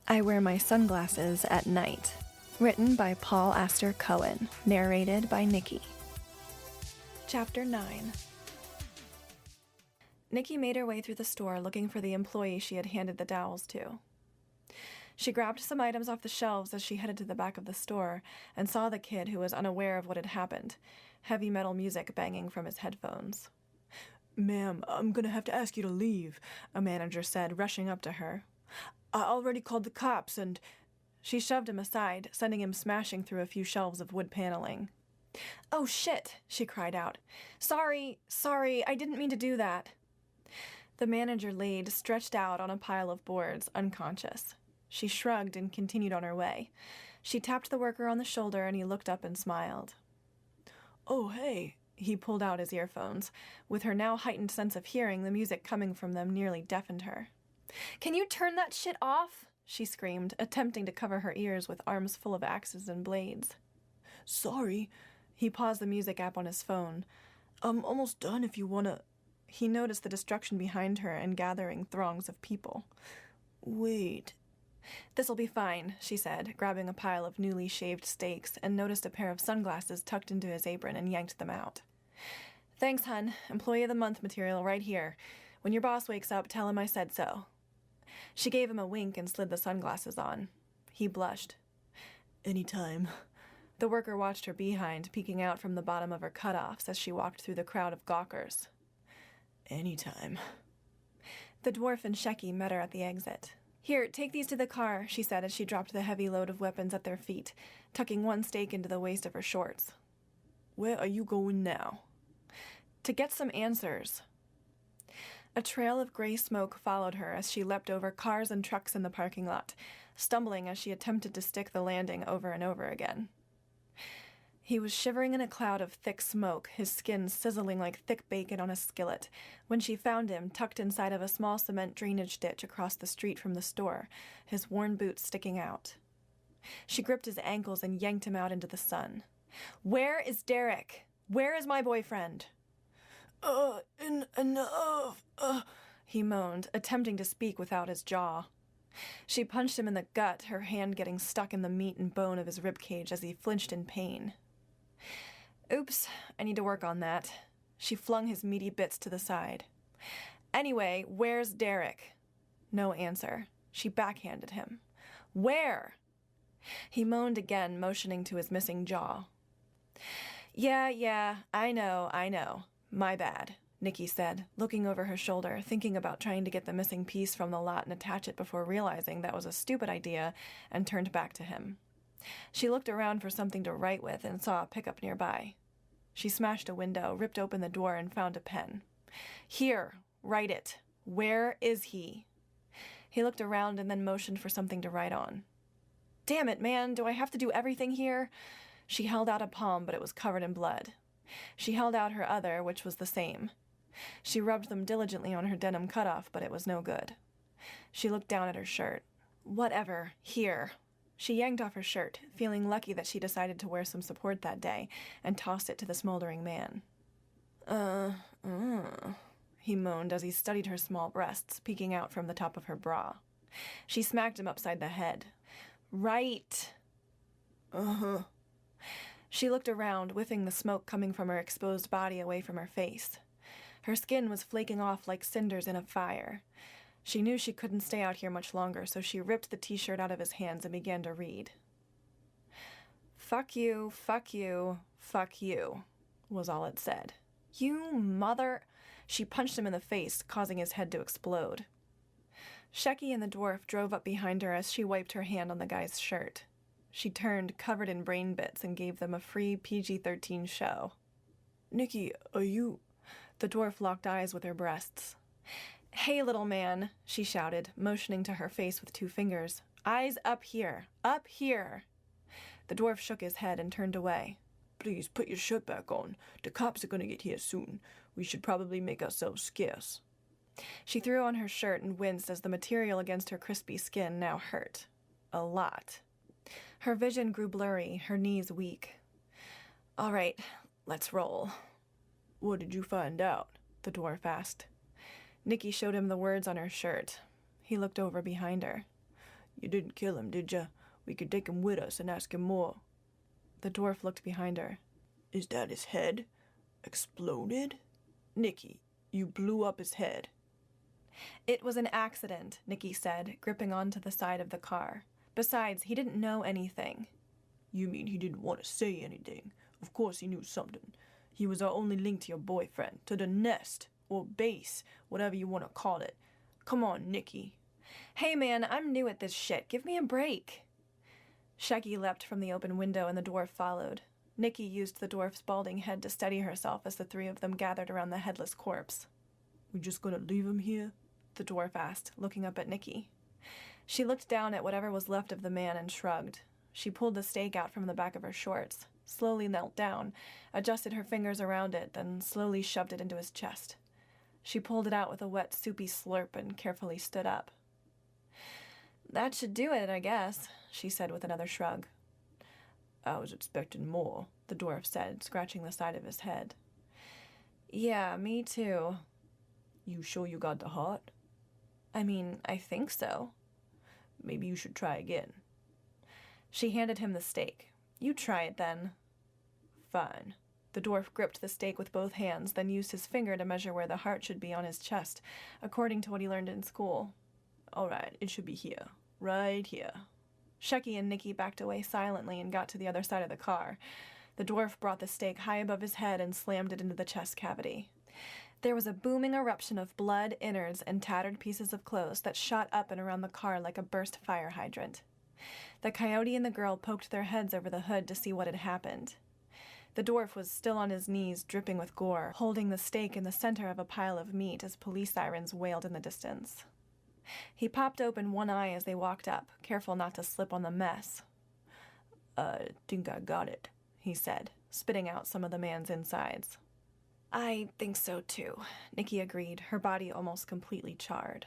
I Wear My Sunglasses at Night. Written by Paul Aster Cohen. Narrated by Nicky. Chapter 9. Nicky made her way through the store looking for the employee she had handed the dowels to. She grabbed some items off the shelves as she headed to the back of the store and saw the kid who was unaware of what had happened, heavy metal music banging from his headphones. "Ma'am, I'm gonna have to ask you to leave," a manager said, rushing up to her. "I already called the cops and—" She shoved him aside, sending him smashing through a few shelves of wood paneling. "Oh, shit!" she cried out. Sorry, I didn't mean to do that." The manager laid, stretched out on a pile of boards, unconscious. She shrugged and continued on her way. She tapped the worker on the shoulder and he looked up and smiled. "Oh, hey." He pulled out his earphones. With her now heightened sense of hearing, the music coming from them nearly deafened her. "Can you turn that shit off?" she screamed, attempting to cover her ears with arms full of axes and blades. "Sorry." He paused the music app on his phone. "I'm almost done if you wanna—" He noticed the destruction behind her and gathering throngs of people. "Wait." "This'll be fine," she said, grabbing a pile of newly shaved steaks and noticed a pair of sunglasses tucked into his apron and yanked them out. "Thanks, hun. Employee of the month material right here. When your boss wakes up, tell him I said so." She gave him a wink and slid the sunglasses on. He blushed. "Anytime." The worker watched her behind, peeking out from the bottom of her cutoffs as she walked through the crowd of gawkers. "Anytime." The dwarf and Shecky met her at the exit. "Here, take these to the car," she said as she dropped the heavy load of weapons at their feet, tucking one stake into the waist of her shorts. "Where are you going now?" "To get some answers." A trail of gray smoke followed her as she leapt over cars and trucks in the parking lot, stumbling as she attempted to stick the landing over and over again. He was shivering in a cloud of thick smoke, his skin sizzling like thick bacon on a skillet, when she found him tucked inside of a small cement drainage ditch across the street from the store, his worn boots sticking out. She gripped his ankles and yanked him out into the sun. "Where is Derek? Where is my boyfriend?" Enough, he moaned, attempting to speak without his jaw. She punched him in the gut, her hand getting stuck in the meat and bone of his ribcage as he flinched in pain. "Oops, I need to work on that." She flung his meaty bits to the side. "Anyway, where's Derek?" No answer. She backhanded him. "Where?" He moaned again, motioning to his missing jaw. Yeah, I know. My bad," Nicky said, looking over her shoulder, thinking about trying to get the missing piece from the lot and attach it before realizing that was a stupid idea, and turned back to him. She looked around for something to write with and saw a pickup nearby. She smashed a window, ripped open the door, and found a pen. "Here, write it. Where is he?" He looked around and then motioned for something to write on. "Damn it, man, do I have to do everything here?" She held out a palm, but it was covered in blood. She held out her other, which was the same. She rubbed them diligently on her denim cutoff, but it was no good. She looked down at her shirt. "Whatever, here." She yanked off her shirt, feeling lucky that she decided to wear some support that day, and tossed it to the smoldering man. He moaned as he studied her small breasts, peeking out from the top of her bra. She smacked him upside the head. "Right." She looked around, whiffing the smoke coming from her exposed body away from her face. Her skin was flaking off like cinders in a fire. She knew she couldn't stay out here much longer, so she ripped the t-shirt out of his hands and began to read. Fuck you, was all it said. "You mother—" She punched him in the face, causing his head to explode. Shecky and the dwarf drove up behind her as she wiped her hand on the guy's shirt. She turned, covered in brain bits, and gave them a free PG-13 show. "Nicky, are you—" The dwarf locked eyes with her breasts. "Hey, little man," she shouted, motioning to her face with 2 fingers. "Eyes up here! Up here!" The dwarf shook his head and turned away. "Please put your shirt back on. The cops are gonna get here soon. We should probably make ourselves scarce." She threw on her shirt and winced as the material against her crispy skin now hurt. A lot. Her vision grew blurry, her knees weak. "All right, let's roll." "What did you find out?" the dwarf asked. Nicky showed him the words on her shirt. He looked over behind her. You didn't kill him, did ya? We could take him with us and ask him more. The dwarf looked behind her. Is that his head? Exploded? Nicky, you blew up his head. It was an accident, Nicky said, gripping onto the side of the car. Besides, he didn't know anything. You mean he didn't want to say anything? Of course he knew something. He was our only link to your boyfriend, to the nest, or base, whatever you want to call it. Come on, Nicky. Hey man, I'm new at this shit. Give me a break. Shaggy leapt from the open window and the dwarf followed. Nicky used the dwarf's balding head to steady herself as the three of them gathered around the headless corpse. We just gonna leave him here? The dwarf asked, looking up at Nicky. She looked down at whatever was left of the man and shrugged. She pulled the stake out from the back of her shorts, slowly knelt down, adjusted her fingers around it, then slowly shoved it into his chest. She pulled it out with a wet, soupy slurp and carefully stood up. That should do it, I guess, she said with another shrug. I was expecting more, the dwarf said, scratching the side of his head. Yeah, me too. You sure you got the heart? I mean, I think so. Maybe you should try again. She handed him the stake. You try it then. Fine. The dwarf gripped the stake with both hands, then used his finger to measure where the heart should be on his chest, according to what he learned in school. All right, it should be here. Right here. Shecky and Nicky backed away silently and got to the other side of the car. The dwarf brought the stake high above his head and slammed it into the chest cavity. There was a booming eruption of blood, innards, and tattered pieces of clothes that shot up and around the car like a burst fire hydrant. The coyote and the girl poked their heads over the hood to see what had happened. The dwarf was still on his knees, dripping with gore, holding the stake in the center of a pile of meat as police sirens wailed in the distance. He popped open one eye as they walked up, careful not to slip on the mess. I think I got it, he said, spitting out some of the man's insides. I think so too, Nicky agreed, her body almost completely charred.